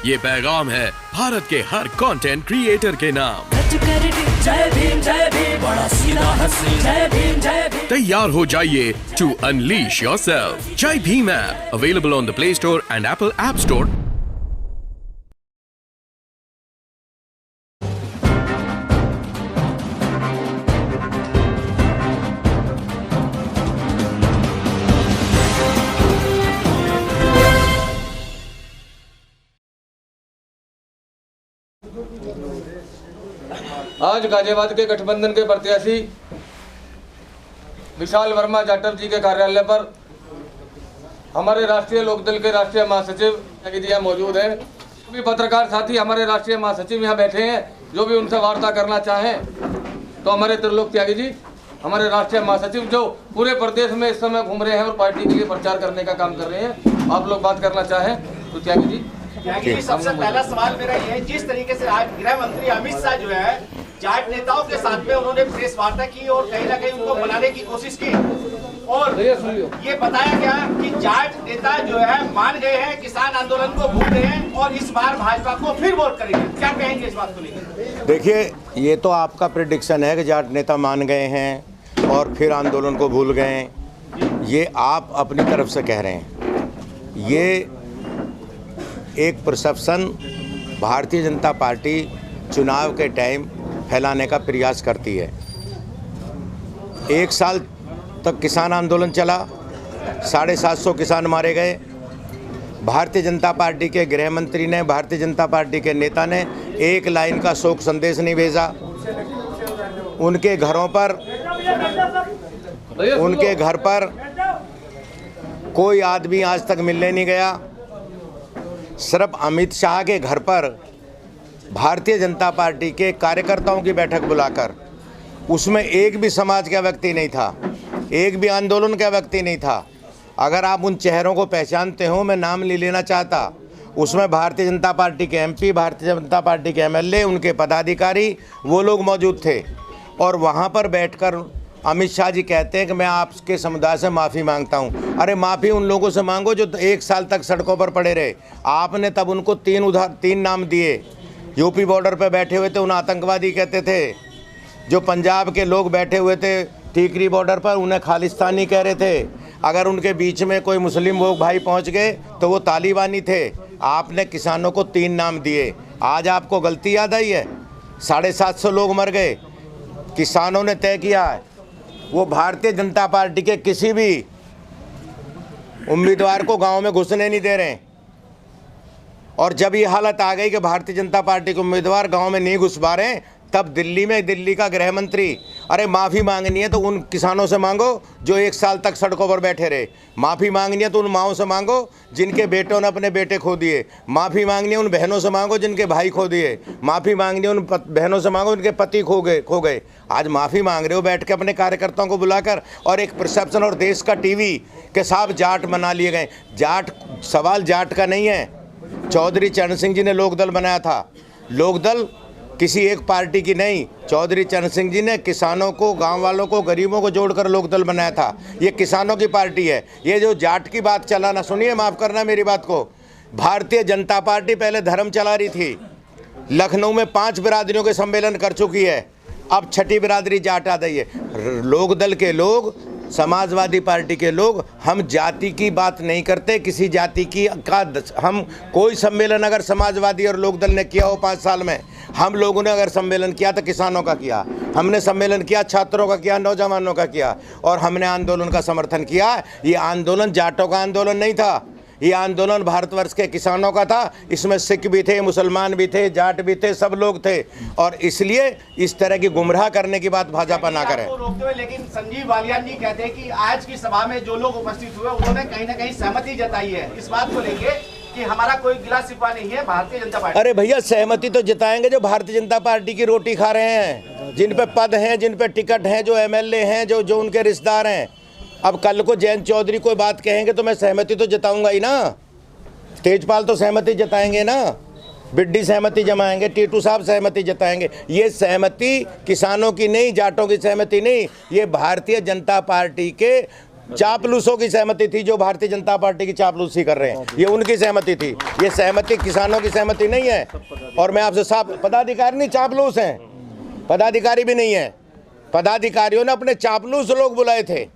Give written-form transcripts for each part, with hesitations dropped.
ये पैगाम है भारत के हर कंटेंट क्रिएटर के नाम। जय भीम बड़ा सीधा हंसी, जय भीम तैयार हो जाइए to unleash yourself. Jai Bhim app available on the Play Store and Apple App Store. आज गाजियाबाद के गठबंधन के प्रत्याशी विशाल वर्मा जाटव जी के कार्यालय पर हमारे राष्ट्रीय लोकदल के राष्ट्रीय महासचिव जी मौजूद हैं। भी पत्रकार साथी हमारे राष्ट्रीय महासचिव यहाँ बैठे हैं, जो भी उनसे वार्ता करना चाहें तो हमारे त्रिलोक त्यागी जी, हमारे राष्ट्रीय महासचिव, जो पूरे प्रदेश में इस समय घूम रहे हैं और पार्टी के लिए प्रचार करने का काम कर रहे हैं, आप लोग बात करना चाहें तो त्यागी जी। सबसे पहला सवाल मेरा ये है, जिस तरीके से आज गृह मंत्री अमित शाह जो है जाट नेताओं के साथ में उन्होंने प्रेस वार्ता की और कहीं ना कहीं उनको मनाने की कोशिश की और ये बताया गया कि जाट नेता जो है मान गए हैं, किसान आंदोलन को भूल गए हैं और इस बार भाजपा को फिर वोट करेंगे। क्या कहेंगे इस बात को लेकर? देखिए, ये तो आपका प्रेडिक्शन है कि जाट नेता मान गए हैं और फिर आंदोलन को भूल गए हैं। ये आप अपनी तरफ से कह रहे हैं। ये एक परसेप्शन भारतीय जनता पार्टी चुनाव के टाइम फैलाने का प्रयास करती है। 1 साल तक किसान आंदोलन चला, 750 किसान मारे गए। भारतीय जनता पार्टी के गृह मंत्री ने, भारतीय जनता पार्टी के नेता ने एक लाइन का शोक संदेश नहीं भेजा। उनके घर पर कोई आदमी आज तक मिलने नहीं गया। सिर्फ अमित शाह के घर पर भारतीय जनता पार्टी के कार्यकर्ताओं की बैठक बुलाकर उसमें एक भी समाज का व्यक्ति नहीं था, एक भी आंदोलन का व्यक्ति नहीं था। अगर आप उन चेहरों को पहचानते हो, मैं नाम नहीं लेना चाहता, उसमें भारतीय जनता पार्टी के एमपी, भारतीय जनता पार्टी के एमएलए, उनके पदाधिकारी, वो लोग मौजूद थे। और वहाँ पर बैठकर अमित शाह जी कहते हैं कि मैं आपके समुदाय से माफ़ी मांगता हूं। अरे माफ़ी उन लोगों से मांगो जो 1 साल तक सड़कों पर पड़े रहे। आपने तब उनको 3 नाम दिए। यूपी बॉर्डर पर बैठे हुए थे, उन आतंकवादी कहते थे। जो पंजाब के लोग बैठे हुए थे टीकरी बॉर्डर पर, उन्हें खालिस्तानी कह रहे थे। अगर उनके बीच में कोई मुस्लिम लोग भाई पहुँच गए तो वो तालिबानी थे। आपने किसानों को 3 नाम दिए। आज आपको गलती याद आई है? 750 लोग मर गए। किसानों ने तय किया है वो भारतीय जनता पार्टी के किसी भी उम्मीदवार को गांव में घुसने नहीं दे रहे हैं। और जब ये हालत आ गई कि भारतीय जनता पार्टी के उम्मीदवार गांव में नहीं घुस पा रहे हैं, तब दिल्ली का गृह मंत्री, अरे माफ़ी मांगनी है तो उन किसानों से मांगो जो 1 साल तक सड़कों पर बैठे रहे। माफ़ी मांगनी है तो उन माओं से मांगो जिनके बेटों ने अपने बेटे खो दिए। माफ़ी मांगनी है उन बहनों से मांगो जिनके भाई खो दिए। माफ़ी मांगनी है उन बहनों से मांगो जिनके पति खो गए। आज माफ़ी मांग रहे हो बैठ के अपने कार्यकर्ताओं को बुलाकर, और एक परसेप्शन और देश का टीवी के साथ जाट बना लिए गए। जाट, सवाल जाट का नहीं है। चौधरी चरण सिंह जी ने लोकदल बनाया था। लोकदल किसी एक पार्टी की नहीं, चौधरी चरण सिंह जी ने किसानों को, गांव वालों को, गरीबों को जोड़कर लोकदल बनाया था। ये किसानों की पार्टी है। ये जो जाट की बात चला ना, सुनिए, माफ़ करना मेरी बात को। भारतीय जनता पार्टी पहले धर्म चला रही थी। लखनऊ में 5 बिरादरियों के सम्मेलन कर चुकी है। अब 6ठी बिरादरी जाट आ गई है। लोकदल के लोग, समाजवादी पार्टी के लोग, हम जाति की बात नहीं करते। किसी जाति की हम कोई सम्मेलन अगर समाजवादी और लोकदल ने किया हो 5 साल में, हम लोगों ने अगर सम्मेलन किया तो किसानों का किया, हमने सम्मेलन किया छात्रों का किया, नौजवानों का किया, और हमने आंदोलन का समर्थन किया। ये आंदोलन जाटों का आंदोलन नहीं था, ये आंदोलन भारतवर्ष के किसानों का था। इसमें सिख भी थे, मुसलमान भी थे, जाट भी थे, सब लोग थे। और इसलिए इस तरह की गुमराह करने की बात भाजपा ना करे। रोकते हुए लेकिन संजीव बालियान जी कहते हैं कि आज की सभा में जो लोग उपस्थित हुए उन्होंने कहीं ना कहीं सहमति जताई है इस बात को लेके कि हमारा कोई गिला सिपा नहीं है भारतीय जनता पार्टी। अरे भैया, सहमति तो जताएंगे जो भारतीय जनता पार्टी की रोटी खा रहे हैं, जिन पे पद हैं, जिन पे टिकट हैं, जो एमएलए हैं, जो उनके रिश्तेदार हैं। अब कल को जयंत चौधरी कोई बात कहेंगे तो मैं सहमति तो जताऊंगा ही ना। तेजपाल तो सहमति जताएंगे ना, बिड्डी सहमति जमाएंगे, टीटू साहब सहमति जताएंगे। ये सहमति किसानों की नहीं, जाटों की सहमति नहीं, ये भारतीय जनता पार्टी के चापलूसों की सहमति थी, जो भारतीय जनता पार्टी की चापलूसी कर रहे हैं, ये उनकी सहमति थी। ये सहमति किसानों की सहमति नहीं है। और मैं आपसे साफ, पदाधिकारी नहीं चापलूस हैं, पदाधिकारी भी नहीं है। पदाधिकारियों ने अपने चापलूस लोग बुलाए थे।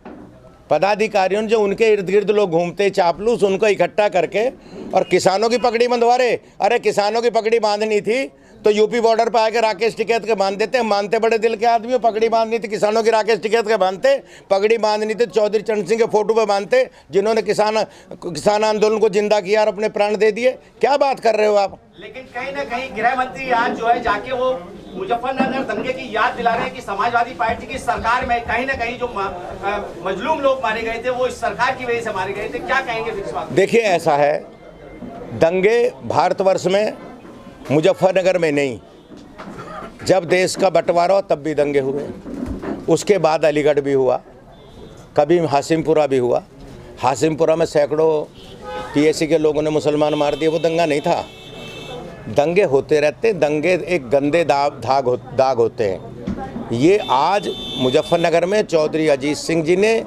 पदाधिकारियों ने जो उनके इर्द गिर्द लोग घूमते चापलूस, उनको इकट्ठा करके और किसानों की पगड़ी बंधवा रहे। अरे किसानों की पगड़ी बांधनी थी तो यूपी बॉर्डर पर आके राकेश टिकैत के बांध देते। मानते बड़े दिल के आदमी हो। पगड़ी बांधनी थी किसानों की, राकेश टिकैत के बांधते। पगड़ी बांधनी थी चौधरी चरण सिंह के फोटो पे बांधते, जिन्होंने किसान आंदोलन को जिंदा किया और अपने प्राण दे दिए। क्या बात कर रहे हो आप? लेकिन कहीं ना कहीं गृह मंत्री आज जो है जाके वो मुजफ्फरनगर दंगे की याद दिला रहे हैं कि समाजवादी पार्टी की सरकार में कहीं ना कहीं जो मजलूम लोग मारे गए थे वो इस सरकार की वजह से मारे गए थे। क्या कहेंगे इस बात? देखिए, ऐसा है, दंगे भारतवर्ष में मुजफ्फरनगर में नहीं, जब देश का बंटवारा हो तब भी दंगे हुए। उसके बाद अलीगढ़ भी हुआ, कभी हाशिमपुरा भी हुआ। हाशिमपुरा में सैकड़ों पीएसी के लोगों ने मुसलमान मार दिए, वो दंगा नहीं था। दंगे होते रहते, दंगे एक गंदे दाग होते हैं। ये आज मुजफ्फरनगर में चौधरी अजीत सिंह जी ने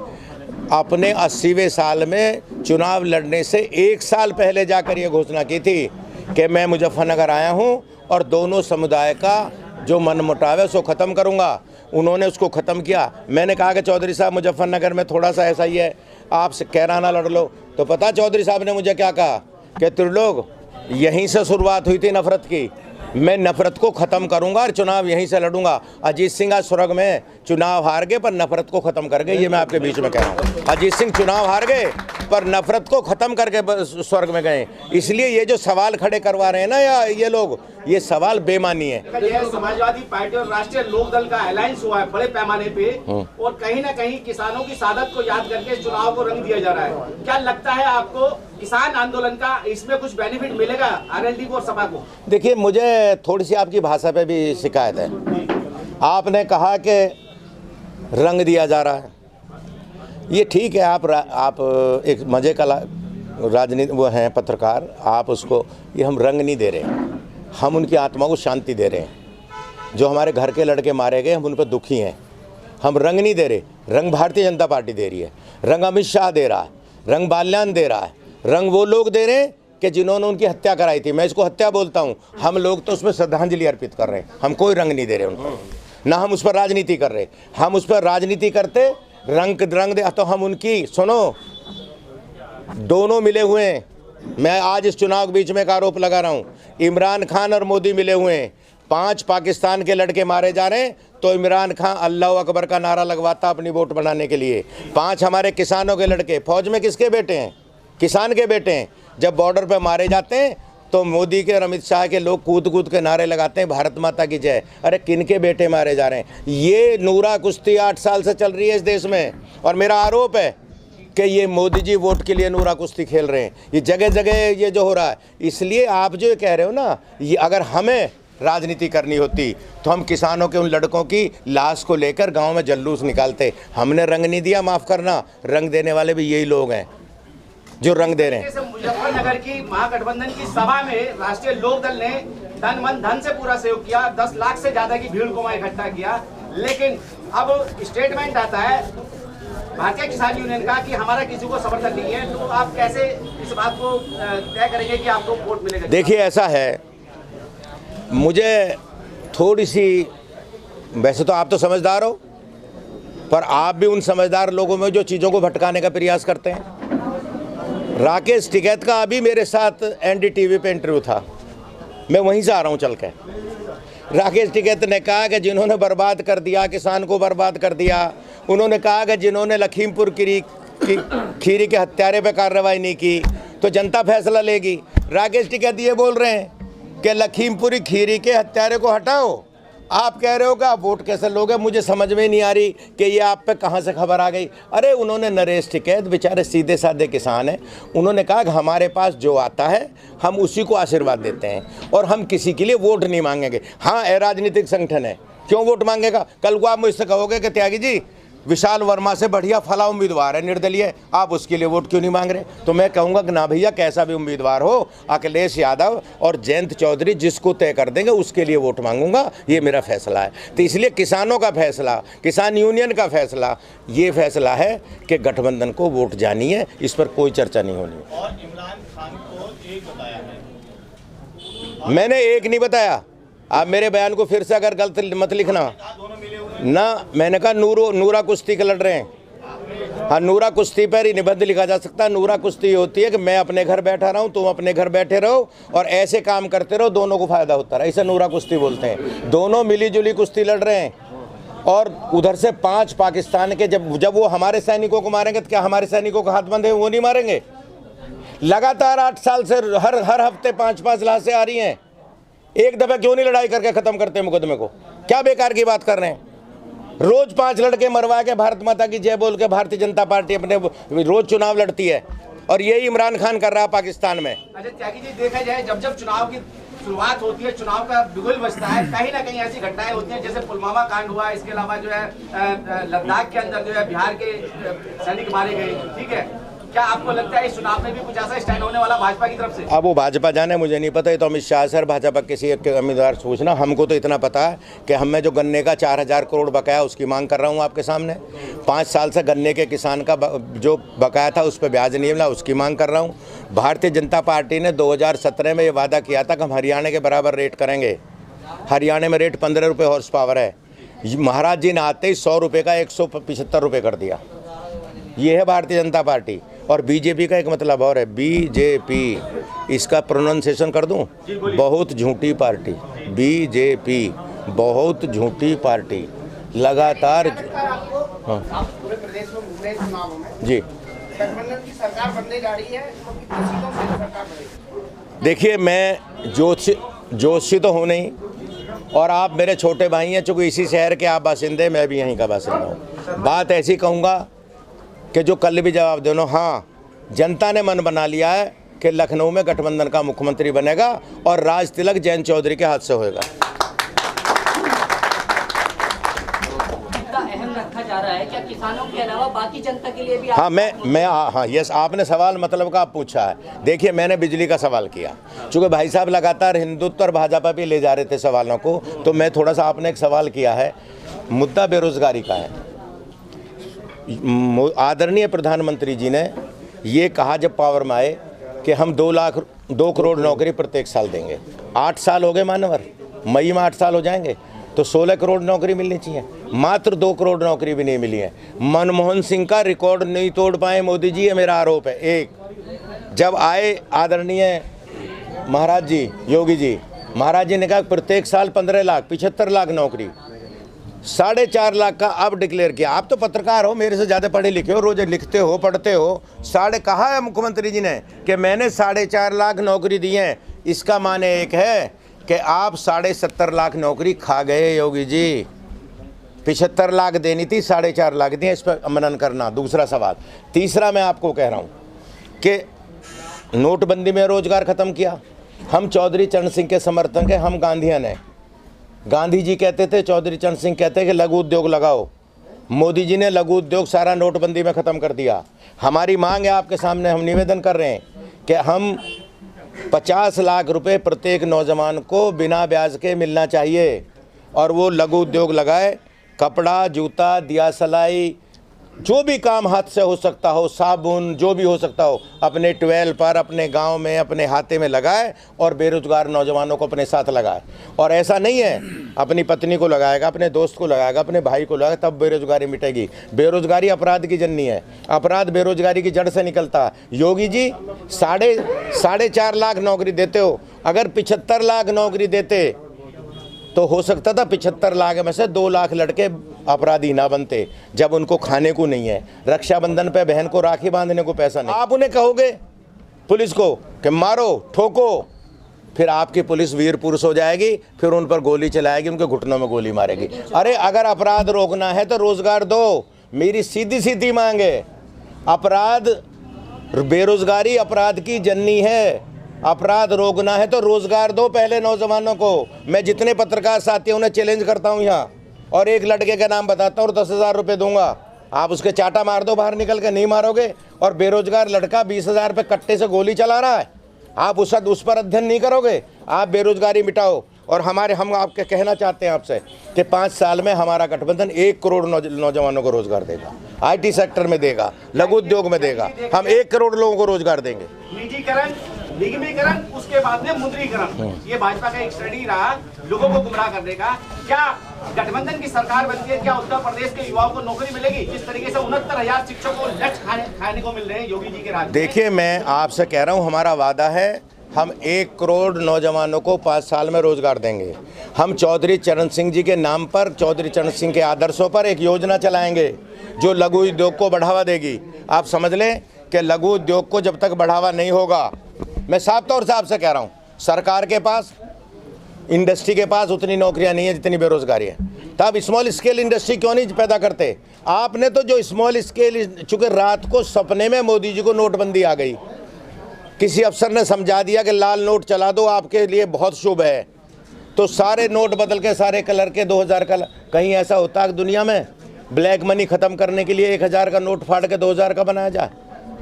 अपने 80वें साल में चुनाव लड़ने से 1 साल पहले जाकर ये घोषणा की थी कि मैं मुजफ्फरनगर आया हूं और दोनों समुदाय का जो मनमुटाव है उसको ख़त्म करूंगा। उन्होंने उसको ख़त्म किया। मैंने कहा कि चौधरी साहब मुजफ्फरनगर में थोड़ा सा ऐसा ही है, आप कैराना लड़ लो। तो पता चौधरी साहब ने मुझे क्या कहा कि त्रिलोक, यहीं से शुरुआत हुई थी नफरत की, मैं नफरत को ख़त्म करूंगा और चुनाव यहीं से लड़ूंगा। अजीत सिंह आज स्वर्ग में चुनाव हार गए पर नफरत को ख़त्म कर गए, ये मैं आपके बीच में कह रहा हूँ। अजीत सिंह चुनाव हार गए पर नफरत को ख़त्म करके स्वर्ग में गए। इसलिए ये जो सवाल खड़े करवा रहे हैं ना या ये लोग, ये सवाल बेमानी है। समाजवादी पार्टी और राष्ट्रीय लोकदल का अलायंस हुआ है बड़े पैमाने पे और कहीं ना कहीं किसानों की सादत को याद करके चुनाव को रंग दिया जा रहा है। क्या लगता है आपको किसान आंदोलन का इसमें कुछ बेनिफिट मिलेगा आरएलडी को और सपा को? देखिए, मुझे थोड़ी सी आपकी भाषा पे भी शिकायत है। आपने कहा कि रंग दिया जा रहा है, ये ठीक है। आप एक मजे का राजनीति वो हैं पत्रकार, आप उसको, ये हम रंग नहीं दे रहे, हम उनकी आत्मा को शांति दे रहे हैं। जो हमारे घर के लड़के मारे गए हम उन पर दुखी हैं, हम रंग नहीं दे रहे। रंग भारतीय जनता पार्टी दे रही है, रंग अमित शाह दे रहा है, रंग बाल्यान दे रहा है, रंग वो लोग दे रहे हैं कि जिन्होंने उनकी हत्या कराई थी। मैं इसको हत्या बोलता हूँ। हम लोग तो उसमें श्रद्धांजलि अर्पित कर रहे हैं, हम कोई रंग नहीं दे रहे उनको, ना हम उस पर राजनीति कर रहे। हम उस पर राजनीति करते रंग दे तो हम उनकी, सुनो, दोनों मिले हुए हैं। मैं आज इस चुनाव के बीच में एक आरोप लगा रहा हूँ, इमरान खान और मोदी मिले हुए हैं। 5 पाकिस्तान के लड़के मारे जा रहे हैं तो इमरान खान अल्लाह अकबर का नारा लगवाता अपनी वोट बनाने के लिए। 5 हमारे किसानों के लड़के, फौज में किसके बेटे हैं? किसान के बेटे हैं। जब बॉर्डर पर मारे जाते हैं तो मोदी के और अमित शाह के लोग कूद के नारे लगाते हैं भारत माता की जय। अरे किन के बेटे मारे जा रहे हैं? ये नूरा कुश्ती 8 साल से चल रही है इस देश में, और मेरा आरोप है कि ये मोदी जी वोट के लिए नूरा कुश्ती खेल रहे हैं। ये जगह जगह ये जो हो रहा है, इसलिए आप जो कह रहे हो ना, ये अगर हमें राजनीति करनी होती तो हम किसानों के उन लड़कों की लाश को लेकर गांव में जुलूस निकालते। हमने रंग नहीं दिया, माफ़ करना, रंग देने वाले भी यही लोग हैं जो रंग दे रहे हैं। मुजफ्फरनगर की महागठबंधन की सभा में राष्ट्रीय लोकदल ने तन मन धन से पूरा सहयोग किया, 10 लाख से ज्यादा की भीड़ को वहां इकट्ठा किया। लेकिन अब स्टेटमेंट आता है भारतीय किसान यूनियन का कि हमारा किसी को समर्थन नहीं है। तो आप कैसे इस बात को तय करेंगे कि आपको वोट मिलेगा? देखिए, ऐसा है, मुझे थोड़ी सी, वैसे तो आप तो समझदार हो, पर आप भी उन समझदार लोगों में जो चीज़ों को भटकाने का प्रयास करते हैं। राकेश टिकैत का अभी मेरे साथ एनडीटीवी पे इंटरव्यू था, मैं वहीं से आ रहा हूँ चल के। राकेश टिकैत ने कहा कि जिन्होंने बर्बाद कर दिया, किसान को बर्बाद कर दिया, उन्होंने कहा कि जिन्होंने लखीमपुर खीरी के हत्यारे पे कार्रवाई नहीं की तो जनता फैसला लेगी। राकेश टिकैत ये बोल रहे हैं कि लखीमपुरी खीरी के हत्यारे को हटाओ। आप कह रहे हो कि आप वोट कैसे लोगे? मुझे समझ में नहीं आ रही कि ये आप पे कहाँ से खबर आ गई। अरे उन्होंने, नरेश टिकैत बेचारे सीधे साधे किसान हैं, उन्होंने कहा कि हमारे पास जो आता है हम उसी को आशीर्वाद देते हैं और हम किसी के लिए वोट नहीं मांगेंगे। हाँ, राजनीतिक संगठन है, क्यों वोट मांगेगा? कल को आप मुझसे कहोगे कि त्यागी जी विशाल वर्मा से बढ़िया फला उम्मीदवार है निर्दलीय, आप उसके लिए वोट क्यों नहीं मांग रहे? तो मैं कहूँगा कि ना भैया, कैसा भी उम्मीदवार हो, अखिलेश यादव और जयंत चौधरी जिसको तय कर देंगे उसके लिए वोट मांगूंगा, ये मेरा फैसला है। तो इसलिए किसानों का फैसला, किसान यूनियन का फैसला, ये फैसला है कि गठबंधन को वोट जानी है, इस पर कोई चर्चा नहीं होनी। और इमरान खान को एक बताया है, मैंने एक नहीं बताया, आप मेरे बयान को फिर से अगर गलत मत लिखना ना। मैंने कहा नूरा कुश्ती के लड़ रहे हैं। हाँ, नूरा कुश्ती पर ही निबंध लिखा जा सकता है। नूरा कुश्ती होती है कि मैं अपने घर बैठा रहूं, तुम अपने घर बैठे रहो और ऐसे काम करते रहो, दोनों को फायदा होता रहा, इसे नूरा कुश्ती बोलते हैं। दोनों मिली जुली कुश्ती लड़ रहे हैं। और उधर से 5 पाकिस्तान के जब वो हमारे सैनिकों को मारेंगे तो क्या हमारे सैनिकों को हाथ बंधे वो नहीं मारेंगे? लगातार 8 साल से हर हफ्ते 5-5 लाशें आ रही हैं। एक दफा क्यों नहीं लड़ाई करके खत्म करते मुकदमे को? क्या बेकार की बात कर रहे हैं? रोज 5 लड़के मरवा के भारत माता की जय बोल के भारतीय जनता पार्टी अपने रोज चुनाव लड़ती है, और यही इमरान खान कर रहा है पाकिस्तान में। अच्छा त्यागी जी, देखा जाए जब चुनाव की शुरुआत होती है, चुनाव का बिगुल बजता है, कहीं ना कहीं ऐसी घटनाएं होती हैं, जैसे पुलवामा कांड हुआ, इसके अलावा जो है लद्दाख के अंदर जो है बिहार के सैनिक मारे गए, ठीक है। क्या आपको लगता है इस चुनाव में भी कुछ ऐसा स्टैंड होने वाला भाजपा की तरफ से? अब वो भाजपा जाने, मुझे नहीं पता, ये तो अमित शाह सर भाजपा किसी एक उम्मीदवार सोचना। हमको तो इतना पता है कि हमें जो गन्ने का 4000 करोड़ बकाया उसकी मांग कर रहा हूँ आपके सामने। 5 साल से गन्ने के किसान का जो बकाया था उस पर ब्याज नहीं मिला, उसकी मांग कर रहा हूँ। भारतीय जनता पार्टी ने 2017 में ये वादा किया था कि हम हरियाणा के बराबर रेट करेंगे। हरियाणा में रेट 15 रुपये हॉर्स पावर है। महाराज जी ने आते ही 100 रुपये का 175 रुपये कर दिया। ये है भारतीय जनता पार्टी। और बीजेपी का एक मतलब और है, बीजेपी, इसका प्रोनाउंसिएशन कर दूं, बहुत झूठी पार्टी। बीजेपी बहुत झूठी पार्टी, लगातार। हाँ पूरे प्रदेश में घूम रहे चुनावों में जी, गठबंधन की सरकार बनने जा रही है, तो कितनी सीटों से सरकार बनेगी? देखिए, मैं जोशी तो हूँ नहीं, और आप मेरे छोटे भाई हैं, चूँकि इसी शहर के आप बासिंदे, मैं भी यहीं का बासिंदा हूँ। बात ऐसी कहूँगा कि जो कल भी जवाब देना, हाँ, जनता ने मन बना लिया है कि लखनऊ में गठबंधन का मुख्यमंत्री बनेगा और राज तिलक जयंत चौधरी के हाथ से होएगा। अहम रखा जा रहा है क्या किसानों के अलावा बाकी जनता के लिए भी? हाँ, यस, आपने सवाल मतलब का आप पूछा है। देखिए, मैंने बिजली का सवाल किया, चूँकि भाई साहब लगातार हिंदुत्व और भाजपा भी ले जा रहे थे सवालों को, तो मैं थोड़ा सा, आपने एक सवाल किया है, मुद्दा बेरोजगारी का है। आदरणीय प्रधानमंत्री जी ने ये कहा जब पावर में आए कि हम 2 करोड़ नौकरी प्रत्येक साल देंगे। 8 साल हो गए मानवर, मई में 8 साल हो जाएंगे, तो 16 करोड़ नौकरी मिलनी चाहिए। मात्र 2 करोड़ नौकरी भी नहीं मिली है। मनमोहन सिंह का रिकॉर्ड नहीं तोड़ पाए मोदी जी, ये मेरा आरोप है। एक, जब आए आदरणीय महाराज जी, योगी जी, महाराज जी ने कहा प्रत्येक साल 15 लाख 75 लाख नौकरी, 4.5 लाख का अब डिक्लेयर किया। आप तो पत्रकार हो, मेरे से ज़्यादा पढ़े लिखे हो, रोज लिखते हो, पढ़ते हो। कहा है मुख्यमंत्री जी ने कि मैंने 4.5 लाख नौकरी दी है। इसका माने एक है कि आप 70.5 लाख नौकरी खा गए योगी जी। 75 लाख देनी थी, 4.5 लाख दी, इस पर मनन करना। दूसरा सवाल। तीसरा, मैं आपको कह रहा हूँ कि नोटबंदी में रोजगार खत्म किया। हम चौधरी चरण सिंह के समर्थक हैं, हम गांधीयन हैं। गांधी जी कहते थे, चौधरी चरण सिंह कहते हैं कि लघु उद्योग लगाओ। मोदी जी ने लघु उद्योग सारा नोटबंदी में ख़त्म कर दिया। हमारी मांग है आपके सामने, हम निवेदन कर रहे हैं कि हम 50 लाख रुपए प्रत्येक नौजवान को बिना ब्याज के मिलना चाहिए, और वो लघु उद्योग लगाए। कपड़ा, जूता, दिया सलाई, जो भी काम हाथ से हो सकता हो, साबुन, जो भी हो सकता हो, अपने ट्वेल पर, अपने गांव में, अपने हाथे में लगाए, और बेरोजगार नौजवानों को अपने साथ लगाए। और ऐसा नहीं है अपनी पत्नी को लगाएगा, अपने दोस्त को लगाएगा, अपने भाई को लगाएगा, तब बेरोजगारी मिटेगी। बेरोजगारी अपराध की जननी है, अपराध बेरोजगारी की जड़ से निकलता है। योगी जी 4.5 लाख नौकरी देते हो, अगर 75 लाख नौकरी देते तो हो सकता था 75 लाख में से 2 लाख लड़के अपराधी ना बनते, जब उनको खाने को नहीं है। रक्षाबंधन पे बहन को राखी बांधने को पैसा नहीं। आप उन्हें कहोगे पुलिस को कि मारो, ठोको, फिर आपकी पुलिस वीर पुरुष हो जाएगी, फिर उन पर गोली चलाएगी, उनके घुटनों में गोली मारेगी। अरे अगर अपराध रोकना है तो रोजगार दो, मेरी सीधी सीधी मांग है। अपराध, बेरोजगारी अपराध की जननी है। अपराध रोकना है तो रोजगार दो पहले नौजवानों को। मैं जितने पत्रकार साथी हैं उन्हें चैलेंज करता हूं यहाँ, और एक लड़के का नाम बताता हूँ और 10,000 रुपये दूंगा। आप उसके चाटा मार दो बाहर निकल के, नहीं मारोगे। और बेरोजगार लड़का 20,000 पे कट्टे से गोली चला रहा है, आप उस पर अध्ययन नहीं करोगे। आप बेरोजगारी मिटाओ। और हम आपके कहना चाहते हैं आपसे कि 5 साल में हमारा गठबंधन 1 करोड़ नौजवानों को रोजगार देगा, IT सेक्टर में देगा, लघु उद्योग में देगा। हम 1 करोड़ लोगों को रोजगार देंगे। निजीकरण, निगमीकरण, उसके बाद में मुद्रीकरण, ये भाजपा का एक स्ट्रेटजी रहा लोगों को गुमराह करने का। क्या गठबंधन की सरकार बनती है, क्या उत्तर प्रदेश के युवाओं को नौकरी मिलेगी? जिस तरीके से 69,000 शिक्षकों को लठ खाने को मिल रहे हैं योगी जी के राज में। देखिए, मैं आपसे कह रहा हूँ, हमारा वादा है, हम 1 करोड़ नौजवानों को 5 साल में रोजगार देंगे। हम चौधरी चरण सिंह जी के नाम पर, चौधरी चरण सिंह के आदर्शों पर एक योजना चलाएंगे जो लघु उद्योग को बढ़ावा देगी। आप समझ लें कि लघु उद्योग को जब तक बढ़ावा नहीं होगा, मैं साफ तौर से आपसे कह रहा हूँ, सरकार के पास, इंडस्ट्री के पास उतनी नौकरियां नहीं है जितनी बेरोजगारी है। तब स्मॉल स्केल इंडस्ट्री क्यों नहीं पैदा करते? आपने तो जो स्मॉल स्केल, चूंकि रात को सपने में मोदी जी को नोटबंदी आ गई, किसी अफसर ने समझा दिया कि लाल नोट चला दो, आपके लिए बहुत शुभ है, तो सारे नोट बदल के सारे कलर के 2000 का। कहीं ऐसा होता है दुनिया में ब्लैक मनी ख़त्म करने के लिए 1000 का नोट फाड़ के 2000 का बनाया जाए?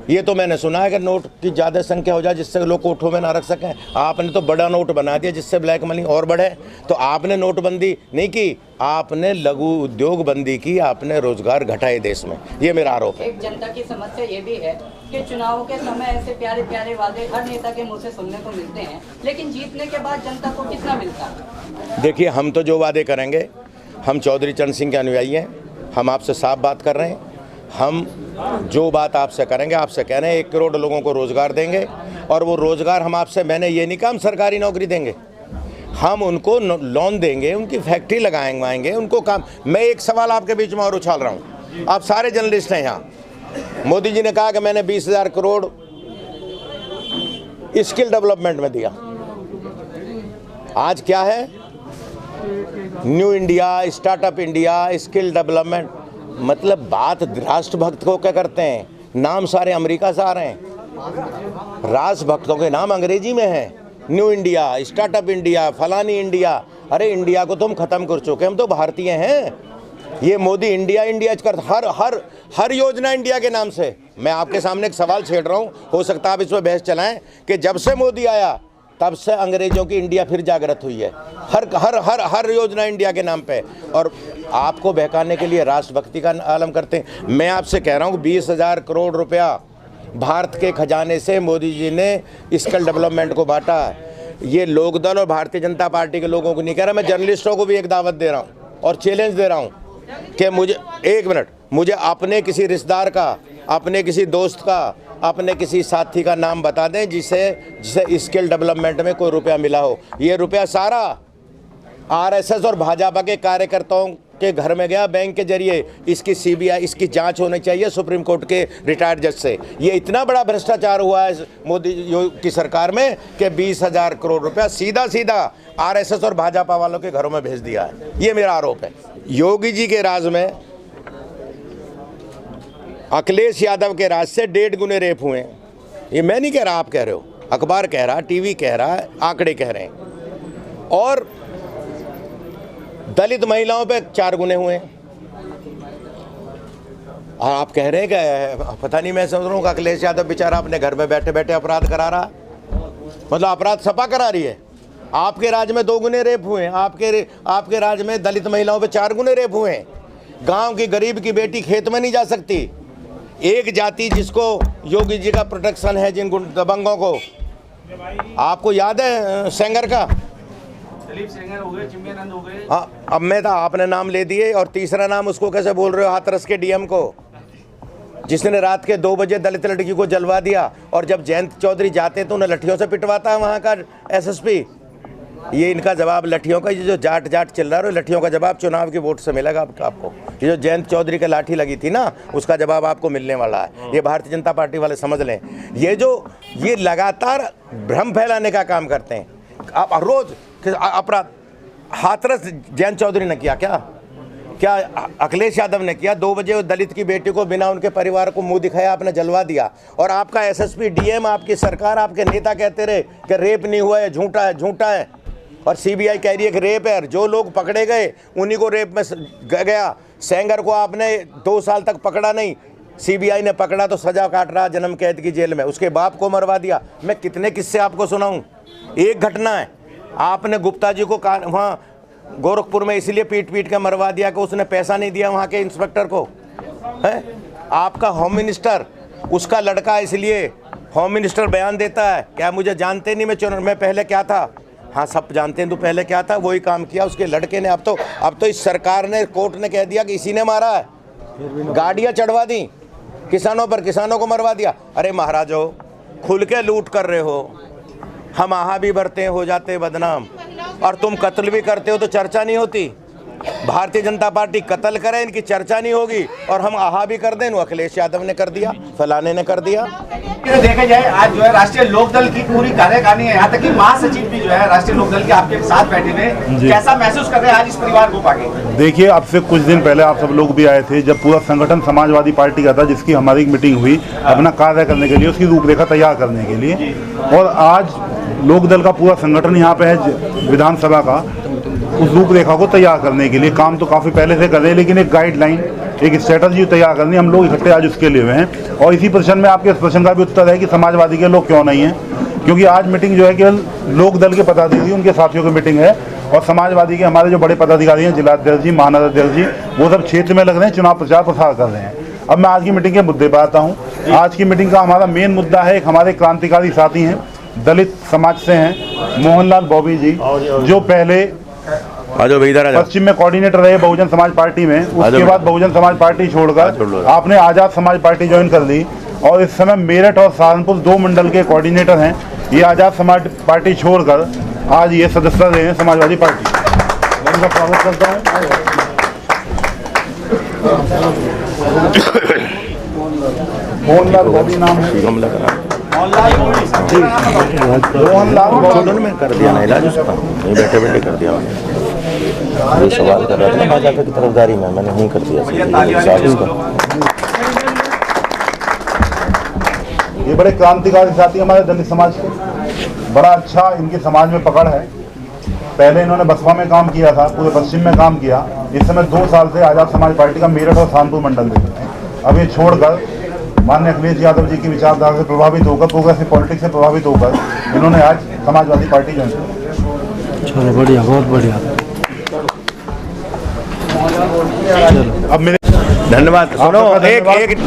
ये तो मैंने सुना है कि नोट की ज़्यादा संख्या हो जाए जिससे लोग कोठों में ना रख सकें। आपने तो बड़ा नोट बना दिया जिससे ब्लैक मनी और बढ़े। तो आपने नोटबंदी नहीं की, आपने लघु उद्योग बंदी की, आपने रोजगार घटाए देश में। ये मेरा आरोप है। एक जनता की समस्या ये भी है कि चुनावों के समय ऐसे प्यारे प्यारे वादे हर नेता के मुंह से सुनने को मिलते हैं, लेकिन जीतने के बाद जनता को कितना मिलता है? देखिए, हम तो जो वादे करेंगे, हम चौधरी चरण सिंह के अनुयायी हैं, हम आपसे साफ बात कर रहे हैं। हम जो बात आपसे करेंगे, आपसे कह रहे हैं 1 करोड़ लोगों को रोज़गार देंगे। और वो रोज़गार हम आपसे, मैंने ये नहीं कहा हम सरकारी नौकरी देंगे, हम उनको लोन देंगे, उनकी फैक्ट्री लगाएंगे, उनको काम। मैं एक सवाल आपके बीच में और उछाल रहा हूँ, आप सारे जर्नलिस्ट हैं यहाँ। मोदी जी ने कहा कि मैंने 20,000 करोड़ स्किल डेवलपमेंट में दिया। आज क्या है? New India, startup India, skill development. मतलब बात राष्ट्रभक्त को क्या करते हैं? नाम सारे अमेरिका से आ रहे हैं, राष्ट्रभक्तों के नाम अंग्रेजी में है। न्यू इंडिया, स्टार्टअप इंडिया, फलानी इंडिया। अरे इंडिया को तो हम खत्म कर चुके, हम तो भारतीय हैं। ये मोदी इंडिया इंडिया कर हर योजना इंडिया के नाम से। मैं आपके सामने एक सवाल छेड़ रहा हूँ, हो सकता है आप इस पर बहस चलाएं कि जब से मोदी आया तब से अंग्रेजों की इंडिया फिर जागृत हुई है। हर योजना इंडिया के नाम पे, और आपको बहकाने के लिए राष्ट्रभक्ति का आलम करते हैं। मैं आपसे कह रहा हूँ 20,000 करोड़ रुपया भारत के खजाने से मोदी जी ने स्किल डेवलपमेंट को बांटा है। ये लोकदल और भारतीय जनता पार्टी के लोगों को नहीं कह रहा, मैं जर्नलिस्टों को भी एक दावत दे रहा हूँ और चैलेंज दे रहा हूँ कि मुझे अपने किसी रिश्तेदार का, अपने किसी दोस्त का, अपने किसी साथी का नाम बता दें जिसे स्किल डेवलपमेंट में कोई रुपया मिला हो। ये रुपया सारा RSS और भाजपा के कार्यकर्ताओं के घर में गया बैंक के जरिए। इसकी CBI, इसकी जांच होनी चाहिए सुप्रीम कोर्ट के रिटायर्ड जज से। ये इतना बड़ा भ्रष्टाचार हुआ है मोदी की सरकार में कि 20,000 करोड़ रुपया सीधा RSS और भाजपा वालों के घरों में भेज दिया है। ये मेरा आरोप है। योगी जी के राज में, अखिलेश यादव के राज से 1.5 गुने रेप हुए हैं। ये मैं नहीं कह रहा, आप कह रहे हो, अखबार कह रहा, टीवी कह रहा, आंकड़े कह रहे हैं। और दलित महिलाओं पे 4 गुने हुए हैं। आप कह रहे हैं कि पता नहीं, मैं समझ रहा हूँ कि अखिलेश यादव बेचारा अपने घर में बैठे बैठे अपराध करा रहा, मतलब अपराध सपा करा रही है। आपके राज में 2 गुने रेप हुए हैं, आपके राज में दलित महिलाओं पे 4 गुने रेप हुए हैं। गांव की गरीब की बेटी खेत में नहीं जा सकती। एक जाति जिसको योगी जी का प्रोटेक्शन है, जिन दबंगों को, आपको याद है सेंगर का, दिलीप सेंगर हो गए, चिमयानंद हो गए। हाँ, अब मैं था, आपने नाम ले दिए। और तीसरा नाम उसको कैसे बोल रहे हो, हाथरस के DM को, जिसने रात के 2 बजे दलित लड़की को जलवा दिया। और जब जयंत चौधरी जाते तो उन्हें लठियों से पिटवाता है वहाँ का SSP। ये इनका जवाब लठियों का, ये जो जाट चल रहा है, लठियों का जवाब चुनाव की वोट से मिलेगा आपको। ये जो जयंत चौधरी का लाठी लगी थी ना, उसका जवाब आपको मिलने वाला है। ये भारतीय जनता पार्टी वाले समझ लें। ये लगातार भ्रम फैलाने का काम करते हैं। आप रोज अपराध हाथरस जयंत चौधरी ने किया क्या अखिलेश यादव ने किया? 2 बजे दलित की बेटी को बिना उनके परिवार को मुंह दिखाया आपने जलवा दिया। और आपका SSP, DM, आपकी सरकार, आपके नेता कहते रहे कि रेप नहीं हुआ है, झूठा है। और CBI कह रही है कि रेप है। जो लोग पकड़े गए उन्हीं को रेप में गया। सेंगर को आपने 2 साल तक पकड़ा नहीं, सीबीआई ने पकड़ा तो सजा काट रहा जन्म कैद की जेल में, उसके बाप को मरवा दिया। मैं कितने किस्से आपको सुनाऊं। एक घटना है, आपने गुप्ता जी को वहाँ गोरखपुर में इसलिए पीट पीट के मरवा दिया कि उसने पैसा नहीं दिया वहाँ के इंस्पेक्टर को, है। आपका होम मिनिस्टर, उसका लड़का, इसलिए होम मिनिस्टर बयान देता है क्या मुझे जानते नहीं, मैं पहले क्या था। हाँ सब जानते हैं, तो पहले क्या था, वही काम किया उसके लड़के ने। अब तो इस सरकार ने, कोर्ट ने कह दिया कि इसी ने मारा है, गाड़ियाँ चढ़वा दी किसानों पर, किसानों को मरवा दिया। अरे महाराज हो, खुल के लूट कर रहे हो, हम आहा भी भरते हैं, हो जाते हैं बदनाम, और तुम कत्ल भी करते हो तो चर्चा नहीं होती। भारतीय जनता पार्टी कत्ल करे, इनकी चर्चा नहीं होगी, और हम आहा भी कर दें, अखिलेश यादव ने कर दिया, फलाने ने कर दिया। देखा जाए आज जो है राष्ट्रीय लोकदल की पूरी कार्यकारिणी है, यहाँ तक कि महासचिव भी जो है राष्ट्रीय लोकदल के आपके साथ बैठे हुए, कैसा महसूस कर रहे हैं आज इस परिवार को पाके? देखिए, अब से कुछ दिन पहले आप सब लोग भी आए थे, जब पूरा संगठन समाजवादी पार्टी का था, जिसकी हमारी मीटिंग हुई अपना कार्य करने के लिए, उसकी रूपरेखा तैयार करने के लिए, और आज लोकदल का पूरा संगठन यहाँ पे है विधानसभा का, उस रूपरेखा को तैयार करने के लिए काम तो काफ़ी पहले से कर रहे हैं, लेकिन एक गाइडलाइन, एक स्ट्रेटजी तैयार करनी, हम लोग इकट्ठे आज उसके लिए हुए हैं। और इसी प्रश्न में आपके इस प्रश्न का भी उत्तर है कि समाजवादी के लोग क्यों नहीं हैं, क्योंकि आज मीटिंग जो है केवल लोकदल के पदाधिकारी, उनके साथियों की मीटिंग है, और समाजवादी के हमारे जो बड़े पदाधिकारी हैं, जिलाध्यक्ष जी, महानगराध्यक्ष जी, वो सब क्षेत्र में लग रहे हैं, चुनाव प्रचार प्रसार कर रहे हैं। अब मैं आज की मीटिंग के मुद्दे पर आता हूँ। आज की मीटिंग का हमारा मेन मुद्दा है, एक हमारे क्रांतिकारी साथी हैं, दलित समाज से हैं, मोहनलाल बॉबी जी, जो पहले पश्चिम में कोऑर्डिनेटर रहे बहुजन समाज पार्टी में, उसके बाद बहुजन समाज पार्टी छोड़कर आपने आजाद समाज पार्टी ज्वाइन कर ली, और इस समय मेरठ और सहारनपुर 2 मंडल के कोऑर्डिनेटर हैं। ये आजाद समाज पार्टी छोड़कर आज ये सदस्यता रहे हैं समाजवादी पार्टी। मैं उनका स्वागत करता हूँ। मोहनलाल बॉबी नाम है, मोहनलाल में कर दिया ना इलाज उसका, नहीं बैठे बैठे कर दिया। ये सवाल कर रहा था भाजपा की तरफदारी में, मैंने नहीं कर दिया। ये बड़े क्रांतिकारी साथी हमारे दलित समाज के, बड़ा अच्छा इनकी समाज में पकड़ है। पहले इन्होंने बसपा में काम किया था, पूरे पश्चिम में काम किया, इस समय 2 साल से आजाद समाज पार्टी का मेरठ और सहारनपुर मंडल देख रहे हैं। अब ये छोड़कर माननीय अखिलेश यादव जी की विचारधारा से प्रभावित होकर, प्रोग्रेसिव पॉलिटिक्स से प्रभावित होकर इन्होंने आज समाजवादी पार्टी ज्वाइन की। चलो बढ़िया, बहुत बढ़िया। अब मेरे धन्यवाद। सुनो, एक